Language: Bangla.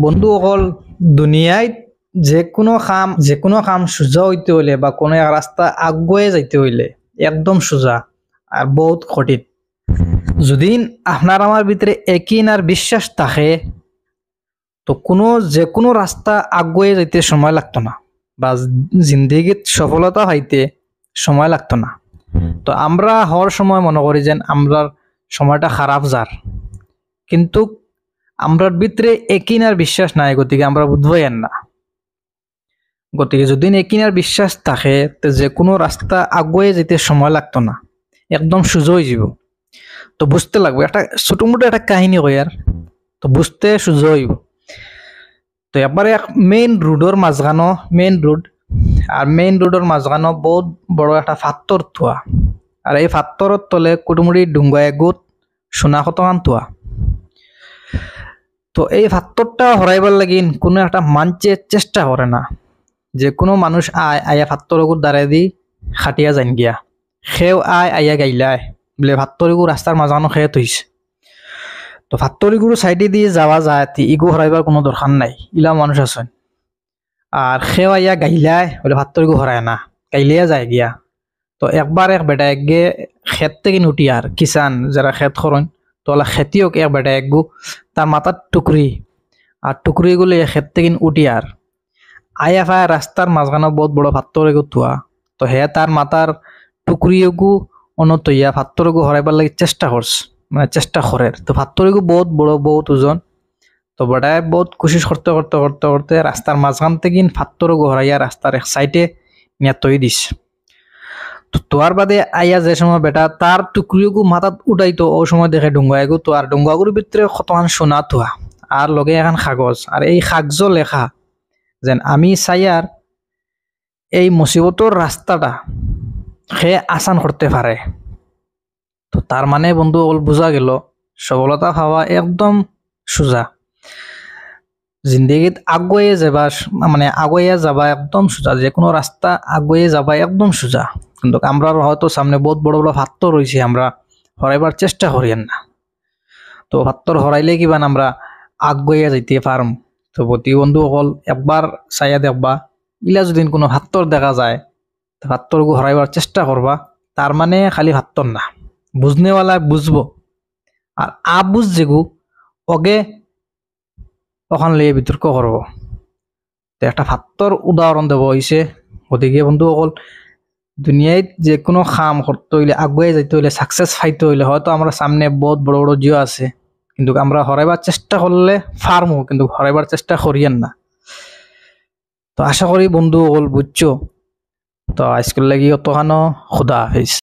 বন্ধুসকল, দুনিয়াত যে কোনো কাম সোজা হইতে হইলে বা কোনো এক রাস্তা আগুয়ে যাইতে হইলে একদম সোজা আর বহুত কঠিন। যদি আপনার আমার ভিতরে একই আর বিশ্বাস থাকে তো যে কোনো রাস্তা আগুয়ে যাইতে সময় লাগতো না বা জিন্দেগিত সফলতা পাইতে সময় লাগতো না। তো আমরা হর সময় মনে করি যে আমরার সময়টা খারাপ যার, কিন্তু আমরার ভিতরে একই আর বিশ্বাস নাই, গতিকে আমরা বুঝবই না। গতিকে যদি একই আর বিশ্বাস থাকে তো যে কোনো রাস্তা আগুয়ে যেতে সময় লাগতো না, একদম সোজা হয়ে যাব। তো বুঝতে লাগবে, একটা ছোট মোটো একটা কাহিনী কই আর, তো বুঝতে সোজা হইব। তো একবারে মেইন রোডর মাঝখানো, মেইন রোডের মাঝখানো বহুত বড় একটা ফাত্তর থোয়া, আর এই ফাত্তরের তলে কুটুমুড়ি ডুঙ্গা এগুত সোনা কতখান থোয়া। তো এই ফাত্তরটা হরাইবার লাগিন কোনো একটা মানুষে চেষ্টা করে না। যে কোনো মানুষ আয়া ফাত্তরগুর দ্বারা দি খাটিয়া যাইন গিয়া, সেও আয়া গাইলায় বলে ফাত্তরিগু রাস্তার মাঝখানো খেয়ে থইছে। তো ফাত্তরিগুর সাইডে দিয়ে যাওয়া যায়, ইগু হরাইবার কোনো দরকার নাই, ইলা মানুষ আছেন। আর সেও আইয়া গাইলায় বলে ফাত্তরিগু হরায় না, গাইলিয়া যায় গিয়া। তো একবার এক বেটা একগে খেত থেকে উঠি, আর কিষান যারা খেত করেন তো ওলা খেতিওক এক বেটা একগু তার মাথার টুকরি, আর টুকরিগুলো খেত থেকে উঠি আর আয়া ফায়া রাস্তার মাঝখানে বহুত বড় ফাত্তর এগু থুয়া। তো হে তার মাথার টুকরিগু অনতইয়া ফাত্তরগু হরাইবার লাগি চেষ্টা করছে, মানে চেষ্টা করে। তো ফাত্তরগু বহুত বড়, বহুত ওজন। তো বেটায় বহুত কোশিশ করতে করতে করতে করতে রাস্তার মাঝখান থেকে ফাত্তরগু হরাইয়া রাস্তার এক সাইডে নিয়ে তৈ দিস। তো তোয়ার বাদে আইয়া যে সময় বেটা তার টুকরিগু মাথাত উঠাইতো, ও সময় দেখে ডুঙ্গাইগু। তো আর ডুঙ্গাগুর ভিতরে কতখান সোনা থোয়া, আর লগে এখন কাগজ, আর এই কাগজ লেখা যেন আমি চাইয়ার এই মুসিবতর রাস্তাটা সে আসান করতে পারে। তো তার মানে বন্ধু বোঝা গেল সফলতা পাওয়া একদম সোজা, জিন্দগিত আগুয়ে যাবা একদম সোজা, যে কোনো রাস্তা আগুয়ে যাবা একদম সোজা। কিন্তু আমরা হয়তো সামনে বহুত বড় বড় ফাত্তর রয়েছে, আমরা হরাইবার চেষ্টা করিয়েন না। তো ফাত্তর হরাইলে কিবান আমরা আগুয়ে যাইতে পারম। তো প্রতি বন্ধু অকল একবার চাইয়া দেখবা, ইলা যদি কোনো ফাত্তর দেখা যায় তো ফাত্তরগু হরাইবার চেষ্টা করবা। তার মানে খালি ফাত্তর না, বুঝনেওয়ালা বুঝবো, আর আবুঝ যেগু ওগে ওখান লিয়ে বিতর্ক করবো। তো একটা ফাত্তর উদাহরণ দেব হয়েছে। গতিকে বন্ধু অকল দুনিয়ায় যে কোনো কাম করতে হইলে, আগুয়ে যাইতে হইলে, সাকসেস পাইতে হইলে হয়তো আমরা সামনে বহুত বড় বড় জিও আছে, কিন্তু আমরা হরাইবার চেষ্টা করলে ফার্মও, কিন্তু হরাইবার চেষ্টা করিয়েন না। তো আশা করি বন্ধু অকল বুঝছো। তো আজকের লাগি অতখানো, খুদা হাফিজ।